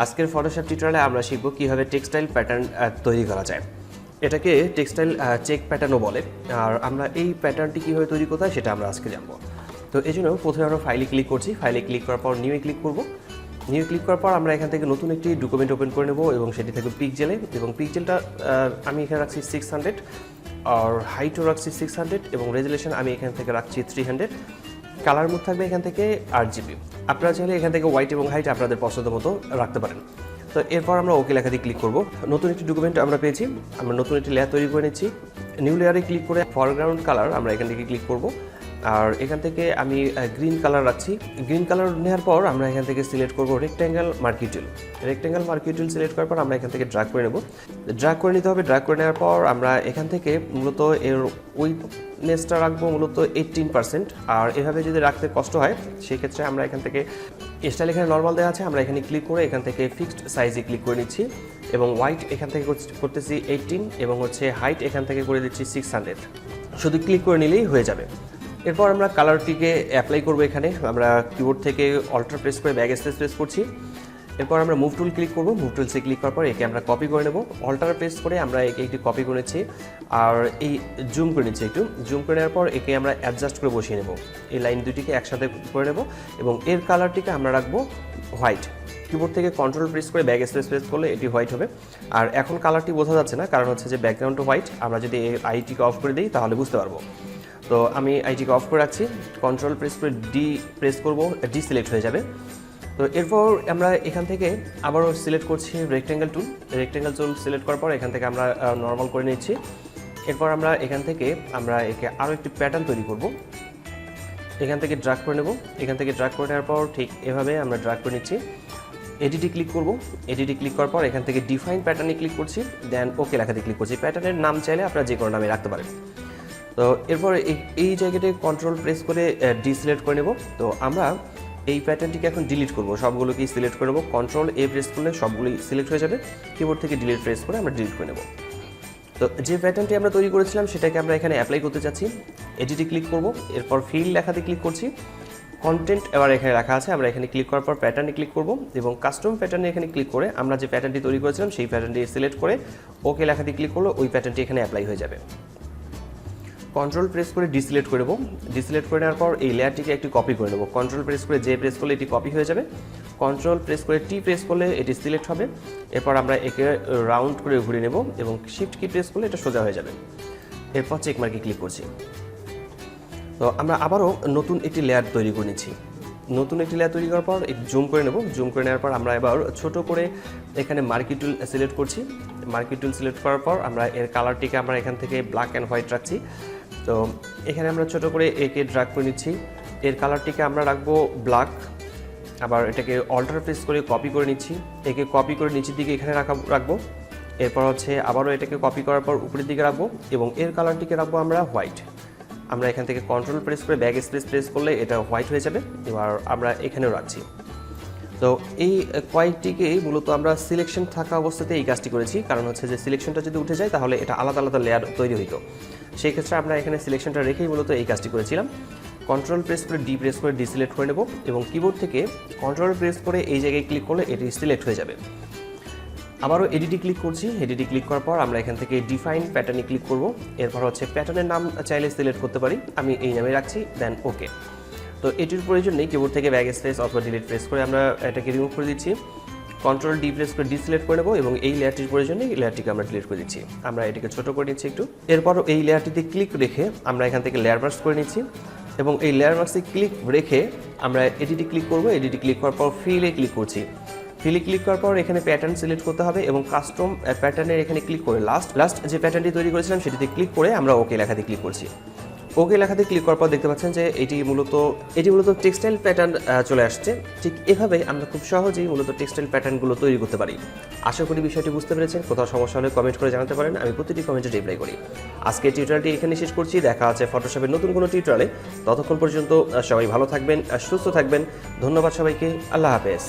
আজকের ফটোশপ টিউটোরিয়ালে আমরা শিখব কিভাবে টেক্সটাইল প্যাটার্ন তৈরি করা যায়। এটাকে টেক্সটাইল চেক প্যাটার্নও বলে। আর আমরা এই প্যাটার্নটি কিভাবে তৈরি করতে হয় সেটা আমরা আজকে জানবো। তো এই জন্য প্রথমে আমরা ফাইলে ক্লিক করছি। ফাইলে ক্লিক করার পর নিউয়ে ক্লিক করব। নিউ ক্লিক করার পর আমরা এখান থেকে নতুন একটি ডকুমেন্ট ওপেন করে নেব এবং সেটি থাকবে পিক্সেলে, এবং পিক্সেলটা আমি এখানে রাখছি 600, আর হাইটও রাখছি 600, এবং রেজুলেশন আমি এখান থেকে রাখছি 300। কালার মোড থাকবে এখান থেকে RGB। আপনারা চাইলে এখান থেকে হোয়াইট এবং হাইট আপনাদের পছন্দ মতো রাখতে পারেন। তো এরপর আমরা ওকে লেখা দিয়ে ক্লিক করব। নতুন একটি ডকুমেন্ট আমরা পেয়েছি, আমরা নতুন একটি লেয়ার তৈরি করে নিচ্ছি। নিউ লেয়ারে ক্লিক করে ফরগ্রাউন্ড কালার আমরা এখান থেকে ক্লিক করব, আর এখান থেকে আমি গ্রিন কালার রাখছি। গ্রিন কালার নেওয়ার পর আমরা এখান থেকে সিলেক্ট করব রেক্ট্যাঙ্গেল মার্কি টুল। রেক্ট্যাঙ্গেল মার্কি টুল সিলেক্ট করার পর আমরা এখান থেকে ড্র্যাগ করে নেব। ড্র্যাগ করে নিতে হবে। ড্র্যাগ করে নেওয়ার পর আমরা এখান থেকে মূলত এর উইথনেসটা রাখবো মূলত 18%। আর এভাবে যদি রাখতে কষ্ট হয় সেক্ষেত্রে আমরা এখান থেকে স্টাইল এখানে নর্মাল দেওয়া আছে, আমরা এখানে ক্লিক করে এখান থেকে ফিক্সড সাইজে ক্লিক করে নিচ্ছি, এবং হোয়াইট এখান থেকে করতেছি 18, এবং হাইট এখান থেকে করে দিচ্ছি 600। শুধু ক্লিক করে নিলেই হয়ে যাবে। এরপর আমরা কালারটিকে অ্যাপ্লাই করব। এখানে আমরা কিবোর্ড থেকে অল্টার প্রেস করে ব্যাক স্পেস প্রেস করছি। এরপর আমরা মুভ টুল ক্লিক করব। মুভ টুলসে ক্লিক করার পর একে আমরা কপি করে নেব। অল্টার প্রেস করে আমরা একে একটি কপি করে নিচ্ছি, আর এই জুম করে নিচ্ছি। একটু জুম করে নেওয়ার পর একে আমরা অ্যাডজাস্ট করে বসিয়ে নেব। এই লাইন দুটিকে একসাথে করে নেব, এবং এর কালারটিকে আমরা রাখবো হোয়াইট। কিবোর্ড থেকে কন্ট্রোল প্রেস করে ব্যাক স্পেস প্রেস করলে এটি হোয়াইট হবে। আর এখন কালারটি বোঝা যাচ্ছে না, কারণ যে ব্যাকগ্রাউন্ডটা হোয়াইট। আমরা যদি এই আইটিকে অফ করে দিই তাহলে বুঝতে পারবো। তো আমি আইটিকে অফ করে রাখছি। কন্ট্রোল প্রেস করে ডি প্রেস করব, ডি সিলেক্ট হয়ে যাবে। তো এরপর আমরা এখান থেকে আবারও সিলেক্ট করছি রেক্ট্যাঙ্গেল টুল। রেক্ট্যাঙ্গেল টুল সিলেক্ট করার পর এখান থেকে আমরা নর্মাল করে নিচ্ছি। এরপর আমরা এখান থেকে একে আরও একটি প্যাটার্ন তৈরি করব। এখান থেকে ড্র্যাগ করে নেব। এখান থেকে ড্র্যাগ করে নেওয়ার পর ঠিক এভাবে আমরা ড্র্যাগ করে নিচ্ছি। এডিটে ক্লিক করব। এডিটে ক্লিক করার পর এখান থেকে ডিফাইন প্যাটার্নে ক্লিক করছি, দেন ওকে লেখাতে ক্লিক করছি। প্যাটার্নের নাম চাইলে আপনারা যে কোনো নামে রাখতে পারেন। তো এরপর এই জায়গাটায় কন্ট্রোল প্রেস করে ডিসিলেক্ট করে নেব। তো আমরা এই প্যাটার্নটিকে এখন ডিলিট করব। সবগুলোকেই সিলেক্ট করে নেব। কন্ট্রোল এ প্রেস করলে সবগুলোই সিলেক্ট হয়ে যাবে। কিবোর্ড থেকে ডিলিট প্রেস করে আমরা ডিলিট করে নেব। তো যে প্যাটার্নটি আমরা তৈরি করেছিলাম সেটাকে আমরা এখানে অ্যাপ্লাই করতে চাচ্ছি। এডিটে ক্লিক করব। এরপর ফিল লেখাতে ক্লিক করছি। কন্টেন্ট এবার এখানে রাখা আছে, আমরা এখানে ক্লিক করার পর প্যাটার্নে ক্লিক করব, এবং কাস্টম প্যাটার্নে এখানে ক্লিক করে আমরা যে প্যাটার্নটি তৈরি করেছিলাম সেই প্যাটার্নটি সিলেক্ট করে ওকে লেখাতে ক্লিক করলে ওই প্যাটার্নটি এখানে অ্যাপ্লাই হয়ে যাবে। কন্ট্রোল প্রেস করে ডিসিলেক্ট করে নেব। ডিসিলেক্ট করে নেওয়ার পর এই লেয়ারটিকে একটি কপি করে নেব। কন্ট্রোল প্রেস করে যে প্রেস করলে এটি কপি হয়ে যাবে। কন্ট্রোল প্রেস করে টি প্রেস করলে এটি সিলেক্ট হবে। এরপর আমরা একে রাউন্ড করে ঘুরিয়ে নেব, এবং শিফট কি প্রেস করলে এটা সোজা হয়ে যাবে। এরপর চেক মার্কে ক্লিক করছি। তো আমরা আবারও নতুন একটি লেয়ার তৈরি করে নিচ্ছি। নতুন একটি লেয়ার তৈরি করার পর একটু জুম করে নেব। জুম করে নেওয়ার পর আমরা এবার ছোট করে এখানে মার্কি টুল সিলেক্ট করছি। মার্কি টুল সিলেক্ট করার পর আমরা এর কালারটিকে আমরা এখান থেকে ব্ল্যাক অ্যান্ড হোয়াইট রাখছি। তো এখানে আমরা ছোট করে একে ড্র্যাগ করে নিচ্ছি। এর কালারটিকে আমরা রাখবো ব্ল্যাক। আবার এটাকে অল্টার প্রেস করে কপি করে নিচ্ছি। একে কপি করে নিচের দিকে এখানে রাখবো। এরপর আবারও এটাকে কপি করার পর উপরের দিকে রাখবো, এবং এর কালারটিকে রাখবো আমরা হোয়াইট। আমরা এখান থেকে কন্ট্রোল প্রেস করে ব্যাক স্পেস প্রেস করলে এটা হোয়াইট হয়ে যাবে। এবার আমরা এখানেও রাখছি। তো এই কয়েকটিকে মূলত আমরা সিলেকশন থাকা অবস্থাতে এই কাজটি করেছি, কারণ যে সিলেকশনটা যদি উঠে যায় তাহলে এটা আলাদা আলাদা লেয়ার তৈরি হইতো। সেই ক্ষেত্রে আমরা এখানে সিলেকশনটা রেখেই মূলত এই কাজটি করেছিলাম। কন্ট্রোল প্রেস করে ডি প্রেস করে ডিসিলেক্ট করে নেব, এবং কিবোর্ড থেকে কন্ট্রোল প্রেস করে এই জায়গায় ক্লিক করলে এটি সিলেক্ট হয়ে যাবে। আবারও এডিটে ক্লিক করছি। এডিটে ক্লিক করার পর আমরা এখান থেকে ডিফাইন প্যাটার্নে ক্লিক করব। এরপর প্যাটার্নের নাম চাইলে সিলেক্ট করতে পারি, আমি এই নামে রাখছি, দেন ওকে। তো এটির প্রয়োজন নেই। কিবোর্ড থেকে ব্যাক স্পেস অথবা ডিলিট প্রেস করে আমরা এটাকে রিমুভ করে দিচ্ছি। কন্ট্রোল ডি প্রেস করে ডিসিলেক্ট করে নেব, এবং এই লেয়ারটির প্রয়োজন নেই, এই লেয়ারটিকে আমরা ডিলিট করে দিচ্ছি। আমরা এটিকে ছোট করে নিচ্ছি একটু। এরপর এই লেয়ারটিতে ক্লিক রেখে আমরা এখান থেকে লেয়ার মাস্ক করে নিচ্ছি, এবং এই লেয়ার মাস্কে ক্লিক রেখে আমরা এডিটে ক্লিক করব। এডিটে ক্লিক করার পর ফিলে ক্লিক করছি। ফিলে ক্লিক করার পর এখানে প্যাটার্ন সিলেক্ট করতে হবে, এবং কাস্টম প্যাটার্নের এখানে ক্লিক করে লাস্ট যে প্যাটার্নটি তৈরি করেছিলাম সেটিতে ক্লিক করে আমরা ওকে লেখাতে ক্লিক করছি। ওকে লেখাতে ক্লিক করার পর দেখতে পাচ্ছেন যে এটি মূলত টেক্সটাইল প্যাটার্ন চলে আসছে। ঠিক এভাবে আমরা খুব সহজেই মূলত টেক্সটাইল প্যাটার্নগুলো তৈরি করতে পারি। আশা করি বিষয়টি বুঝতে পেরেছেন। কোথাও সমস্যা হলে কমেন্ট করে জানাতে পারেন, আমি প্রতিটি কমেন্টে রিপ্লাই করি। আজকে টিউটোরিয়ালটি এখানে শেষ করছি। দেখা আছে ফটোশপের নতুন কোনো টিউটোরিয়ালে। ততক্ষণ পর্যন্ত সবাই ভালো থাকবেন, সুস্থ থাকবেন। ধন্যবাদ সবাইকে। আল্লাহ হাফেজ।